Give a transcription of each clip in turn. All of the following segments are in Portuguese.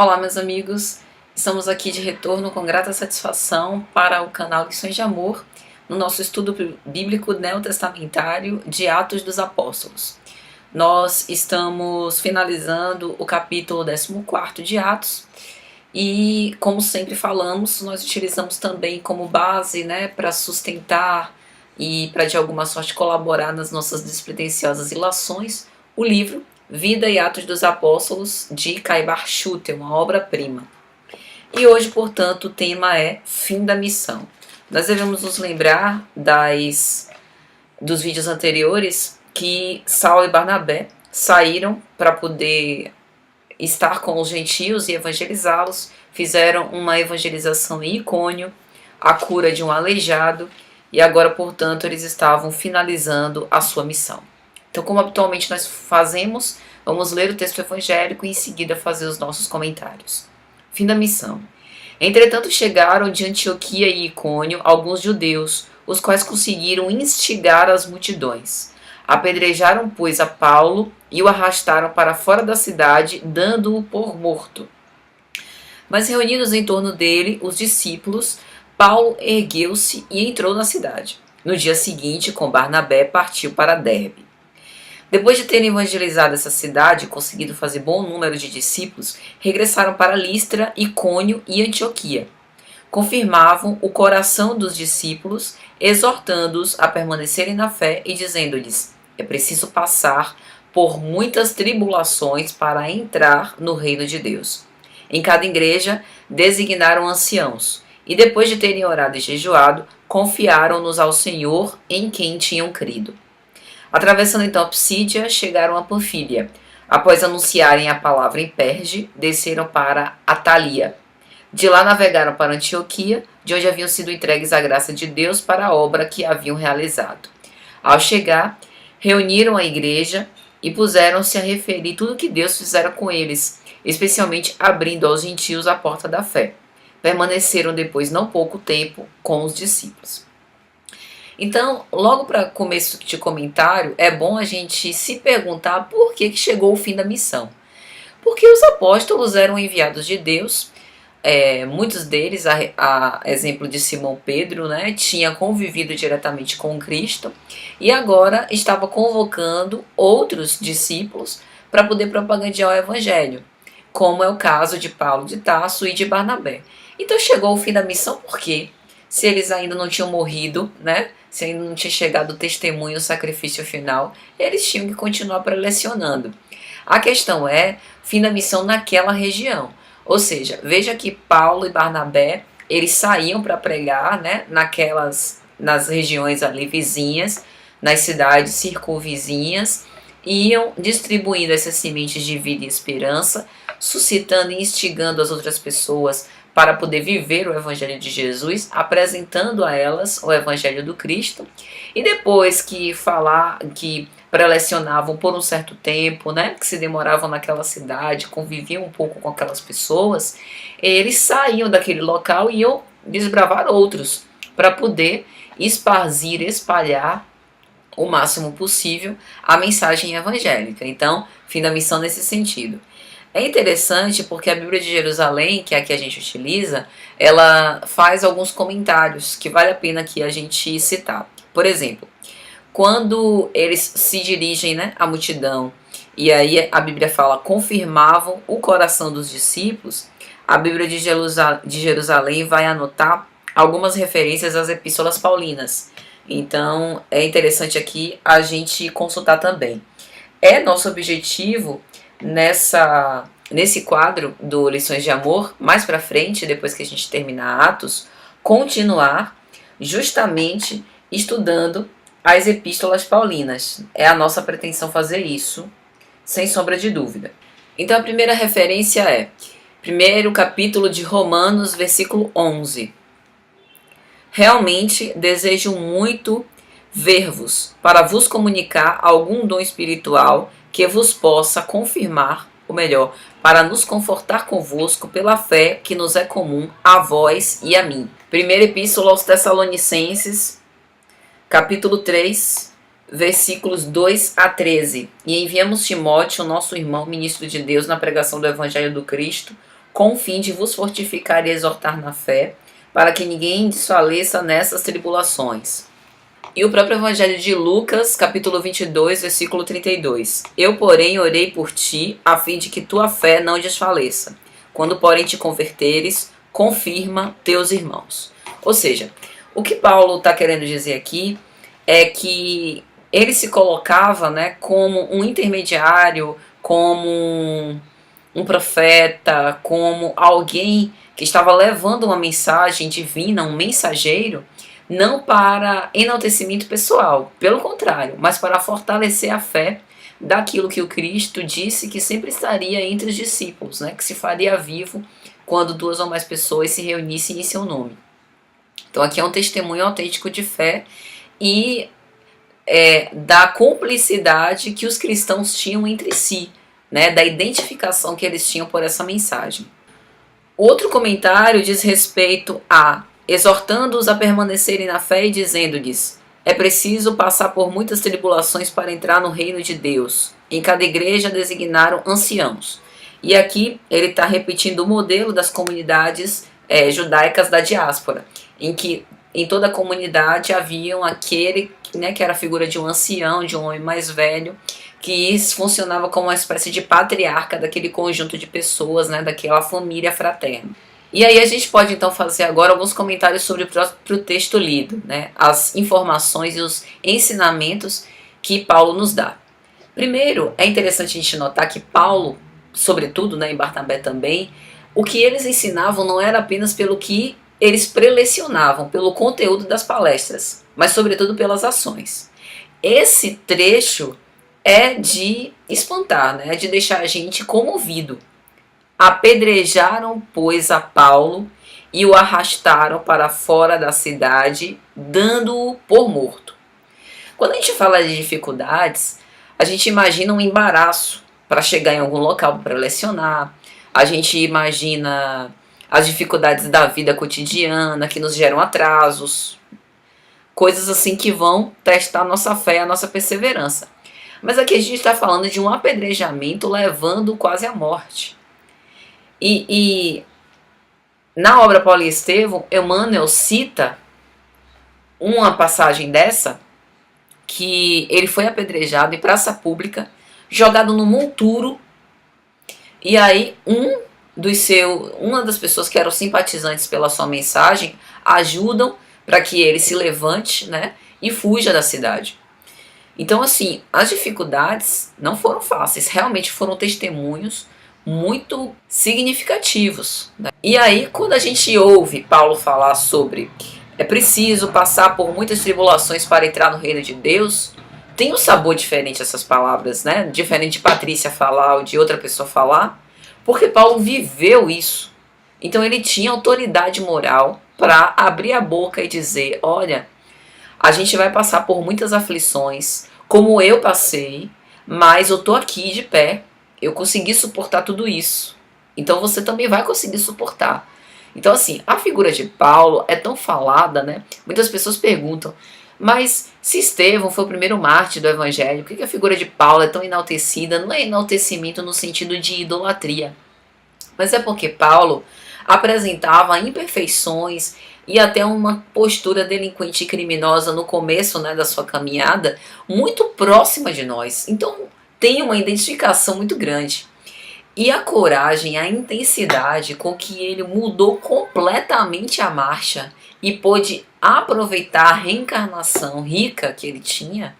Olá, meus amigos, estamos aqui de retorno com grata satisfação para o canal Lições de Amor, no nosso estudo bíblico neotestamentário de Atos dos Apóstolos. Nós estamos finalizando o capítulo 14 de Atos e, como sempre falamos, nós utilizamos também como base, para sustentar e para de alguma sorte colaborar nas nossas despretensiosas ilações, o livro Vida e Atos dos Apóstolos, de Caibar Schutel, uma obra-prima. E hoje, portanto, o tema é Fim da Missão. Nós devemos nos lembrar dos vídeos anteriores que Saulo e Barnabé saíram para poder estar com os gentios e evangelizá-los, fizeram uma evangelização em Icônio, a cura de um aleijado, e agora, portanto, eles estavam finalizando a sua missão. Então, como habitualmente nós fazemos, vamos ler o texto evangélico e em seguida fazer os nossos comentários. Fim da missão. Entretanto, chegaram de Antioquia e Icônio alguns judeus, os quais conseguiram instigar as multidões. Apedrejaram, pois, a Paulo e o arrastaram para fora da cidade, dando-o por morto. Mas reunidos em torno dele, os discípulos, Paulo ergueu-se e entrou na cidade. No dia seguinte, com Barnabé, partiu para Derbe. Depois de terem evangelizado essa cidade e conseguido fazer bom número de discípulos, regressaram para Listra, Icônio e Antioquia. Confirmavam o coração dos discípulos, exortando-os a permanecerem na fé e dizendo-lhes: é preciso passar por muitas tribulações para entrar no reino de Deus. Em cada igreja designaram anciãos, e depois de terem orado e jejuado, confiaram-nos ao Senhor em quem tinham crido. Atravessando então a Psídia, chegaram a Panfília. Após anunciarem a palavra em Perge, desceram para Atalia. De lá navegaram para Antioquia, de onde haviam sido entregues à graça de Deus para a obra que haviam realizado. Ao chegar, reuniram a igreja e puseram-se a referir tudo o que Deus fizera com eles, especialmente abrindo aos gentios a porta da fé. Permaneceram depois não pouco tempo com os discípulos. Então, logo para começo de comentário, é bom a gente se perguntar por que chegou o fim da missão. Porque os apóstolos eram enviados de Deus, muitos deles, a exemplo de Simão Pedro, tinha convivido diretamente com Cristo e agora estava convocando outros discípulos para poder propagandear o evangelho, como é o caso de Paulo de Tarso e de Barnabé. Então chegou o fim da missão por quê? Se eles ainda não tinham morrido, se ainda não tinha chegado o testemunho, o sacrifício final, eles tinham que continuar prelecionando. A questão é fim da missão naquela região. Ou seja, veja que Paulo e Barnabé, eles saíam para pregar, nas regiões ali vizinhas, nas cidades circunvizinhas, iam distribuindo essas sementes de vida e esperança, suscitando e instigando as outras pessoas para poder viver o Evangelho de Jesus, apresentando a elas o Evangelho do Cristo, e depois que prelecionavam por um certo tempo, que se demoravam naquela cidade, conviviam um pouco com aquelas pessoas, eles saíam daquele local e iam desbravar outros, para poder espalhar o máximo possível a mensagem evangélica. Então, fim da missão nesse sentido. É interessante porque a Bíblia de Jerusalém, que é a que a gente utiliza, ela faz alguns comentários que vale a pena aqui a gente citar. Por exemplo, quando eles se dirigem à multidão, e aí a Bíblia fala, confirmavam o coração dos discípulos, a Bíblia de Jerusalém vai anotar algumas referências às epístolas paulinas. Então, é interessante aqui a gente consultar também. É nosso objetivo nesse quadro do Lições de Amor, mais pra frente, depois que a gente terminar Atos, continuar justamente estudando as epístolas paulinas. É a nossa pretensão fazer isso, sem sombra de dúvida. Então a primeira referência é primeiro capítulo de Romanos, versículo 11. Realmente desejo muito ver-vos, para vos comunicar algum dom espiritual que vos possa confirmar, ou melhor, para nos confortar convosco pela fé que nos é comum a vós e a mim. Primeira Epístola aos Tessalonicenses, capítulo 3, versículos 2 a 13. E enviamos Timóteo, nosso irmão, ministro de Deus, na pregação do Evangelho do Cristo, com o fim de vos fortificar e exortar na fé, para que ninguém desfaleça nessas tribulações. E o próprio Evangelho de Lucas, capítulo 22, versículo 32. Eu, porém, orei por ti, a fim de que tua fé não desfaleça. Quando, porém, te converteres, confirma teus irmãos. Ou seja, o que Paulo está querendo dizer aqui é que ele se colocava, né, como um intermediário, como um profeta, como alguém que estava levando uma mensagem divina, um mensageiro, não para enaltecimento pessoal, pelo contrário, mas para fortalecer a fé daquilo que o Cristo disse que sempre estaria entre os discípulos, né, que se faria vivo quando duas ou mais pessoas se reunissem em seu nome. Então aqui é um testemunho autêntico de fé e da cumplicidade que os cristãos tinham entre si, né, da identificação que eles tinham por essa mensagem. Outro comentário diz respeito a exortando-os a permanecerem na fé e dizendo-lhes: é preciso passar por muitas tribulações para entrar no reino de Deus. Em cada igreja designaram anciãos. E aqui ele está repetindo o modelo das comunidades judaicas da diáspora, em que em toda a comunidade haviam aquele, né, que era a figura de um ancião, de um homem mais velho, que funcionava como uma espécie de patriarca daquele conjunto de pessoas, né, daquela família fraterna. E aí a gente pode então fazer agora alguns comentários sobre o próprio texto lido, né, as informações e os ensinamentos que Paulo nos dá. Primeiro, é interessante a gente notar que Paulo, sobretudo, né, e Barnabé também, o que eles ensinavam não era apenas pelo que eles prelecionavam, pelo conteúdo das palestras, mas sobretudo pelas ações. Esse trecho é de espantar, né, é de deixar a gente comovido. Apedrejaram, pois, a Paulo e o arrastaram para fora da cidade, dando-o por morto. Quando a gente fala de dificuldades, a gente imagina um embaraço para chegar em algum local para lecionar, a gente imagina as dificuldades da vida cotidiana que nos geram atrasos, coisas assim que vão testar a nossa fé, a nossa perseverança. Mas aqui a gente está falando de um apedrejamento levando quase à morte. E na obra Paulo e Estevão, Emmanuel cita uma passagem dessa, que ele foi apedrejado em praça pública, jogado no monturo, e aí uma das pessoas que eram simpatizantes pela sua mensagem ajudam para que ele se levante, né, e fuja da cidade. Então, assim, as dificuldades não foram fáceis, realmente foram testemunhos muito significativos, né? E aí, quando a gente ouve Paulo falar sobre é preciso passar por muitas tribulações para entrar no reino de Deus, tem um sabor diferente essas palavras, né? Diferente de Patrícia falar ou de outra pessoa falar, porque Paulo viveu isso. Então ele tinha autoridade moral para abrir a boca e dizer: olha, a gente vai passar por muitas aflições, como eu passei, mas eu tô aqui de pé, eu consegui suportar tudo isso. Então você também vai conseguir suportar. Então, assim, a figura de Paulo é tão falada, né? Muitas pessoas perguntam: mas se Estevão foi o primeiro mártir do Evangelho, por que a figura de Paulo é tão enaltecida? Não é enaltecimento no sentido de idolatria, mas é porque Paulo apresentava imperfeições e até uma postura delinquente e criminosa no começo, né, da sua caminhada, muito próxima de nós. Então tem uma identificação muito grande. E a coragem, a intensidade com que ele mudou completamente a marcha e pôde aproveitar a reencarnação rica que ele tinha,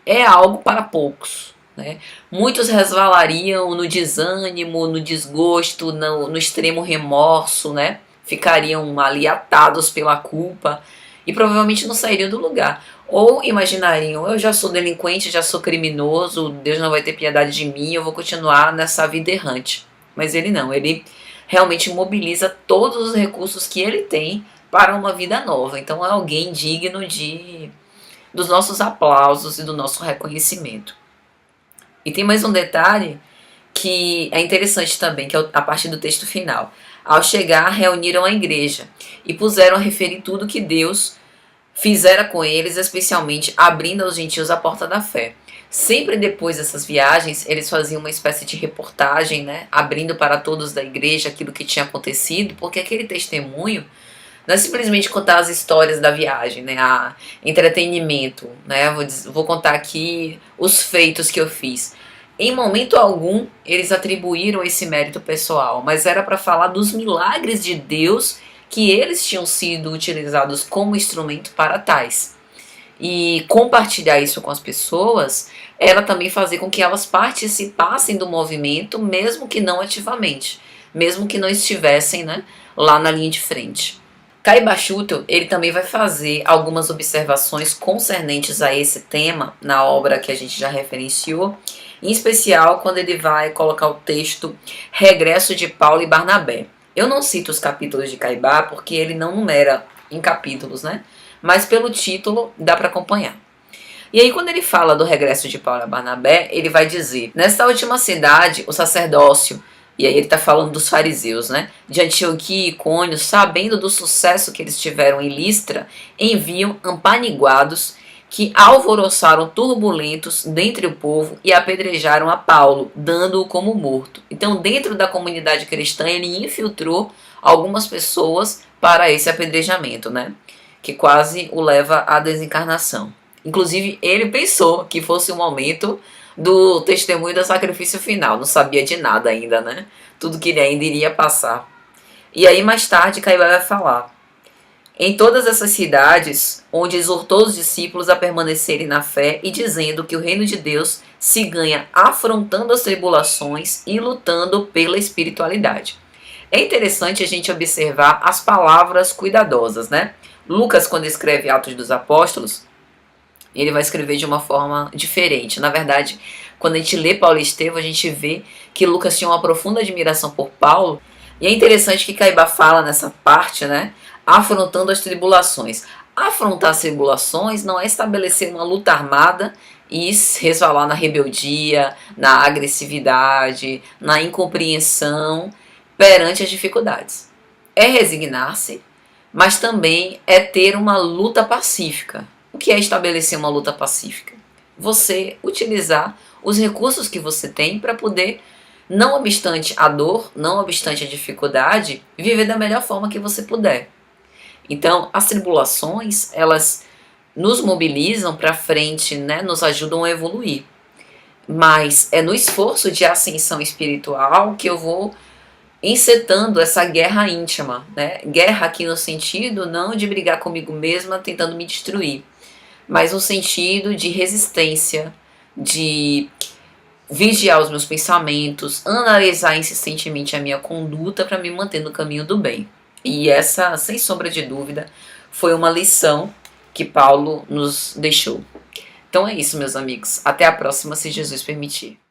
é algo para poucos, né? Muitos resvalariam no desânimo, no desgosto, no extremo remorso, né? Ficariam ali atados pela culpa e provavelmente não sairiam do lugar. Ou imaginariam: eu já sou delinquente, já sou criminoso, Deus não vai ter piedade de mim, eu vou continuar nessa vida errante. Mas ele não, ele realmente mobiliza todos os recursos que ele tem para uma vida nova. Então é alguém digno dos nossos aplausos e do nosso reconhecimento. E tem mais um detalhe que é interessante também, que é a parte do texto final. Ao chegar, reuniram a igreja e puseram a referir tudo que Deus fizera com eles, especialmente abrindo aos gentios a porta da fé. Sempre depois dessas viagens, eles faziam uma espécie de reportagem, né, abrindo para todos da igreja aquilo que tinha acontecido, porque aquele testemunho não é simplesmente contar as histórias da viagem, né, entretenimento, né, vou contar aqui os feitos que eu fiz. Em momento algum, eles atribuíram esse mérito pessoal, mas era para falar dos milagres de Deus que eles tinham sido utilizados como instrumento para tais. E compartilhar isso com as pessoas era também fazer com que elas participassem do movimento, mesmo que não ativamente, mesmo que não estivessem, né, lá na linha de frente. Caiba Schutel, ele também vai fazer algumas observações concernentes a esse tema na obra que a gente já referenciou, em especial quando ele vai colocar o texto Regresso de Paulo e Barnabé. Eu não cito os capítulos de Caiba porque ele não numera em capítulos, né? Mas pelo título dá para acompanhar. E aí quando ele fala do regresso de Paulo a Barnabé, ele vai dizer: nesta última cidade, o sacerdócio, e aí ele está falando dos fariseus, né, de Antioquia e Icônio, sabendo do sucesso que eles tiveram em Listra, enviam ampaniguados que alvoroçaram turbulentos dentre o povo e apedrejaram a Paulo, dando-o como morto. Então, dentro da comunidade cristã, ele infiltrou algumas pessoas para esse apedrejamento, né, que quase o leva à desencarnação. Inclusive, ele pensou que fosse o momento do testemunho do sacrifício final. Não sabia de nada ainda, né? Tudo que ele ainda iria passar. E aí, mais tarde, Caiba vai falar: em todas essas cidades, onde exortou os discípulos a permanecerem na fé e dizendo que o reino de Deus se ganha afrontando as tribulações e lutando pela espiritualidade. É interessante a gente observar as palavras cuidadosas, né? Lucas, quando escreve Atos dos Apóstolos, ele vai escrever de uma forma diferente. Na verdade, quando a gente lê Paulo e Estevão, a gente vê que Lucas tinha uma profunda admiração por Paulo. E é interessante que Caiba fala nessa parte, né? Afrontando as tribulações. Afrontar as tribulações não é estabelecer uma luta armada e resvalar na rebeldia, na agressividade, na incompreensão perante as dificuldades. É resignar-se, mas também é ter uma luta pacífica. O que é estabelecer uma luta pacífica? Você utilizar os recursos que você tem para poder, não obstante a dor, não obstante a dificuldade, viver da melhor forma que você puder. Então, as tribulações, elas nos mobilizam para frente, né? Nos ajudam a evoluir. Mas é no esforço de ascensão espiritual que eu vou encetando essa guerra íntima, né? Guerra aqui no sentido não de brigar comigo mesma tentando me destruir, mas no sentido de resistência, de vigiar os meus pensamentos, analisar insistentemente a minha conduta para me manter no caminho do bem. E essa, sem sombra de dúvida, foi uma lição que Paulo nos deixou. Então é isso, meus amigos. Até a próxima, se Jesus permitir.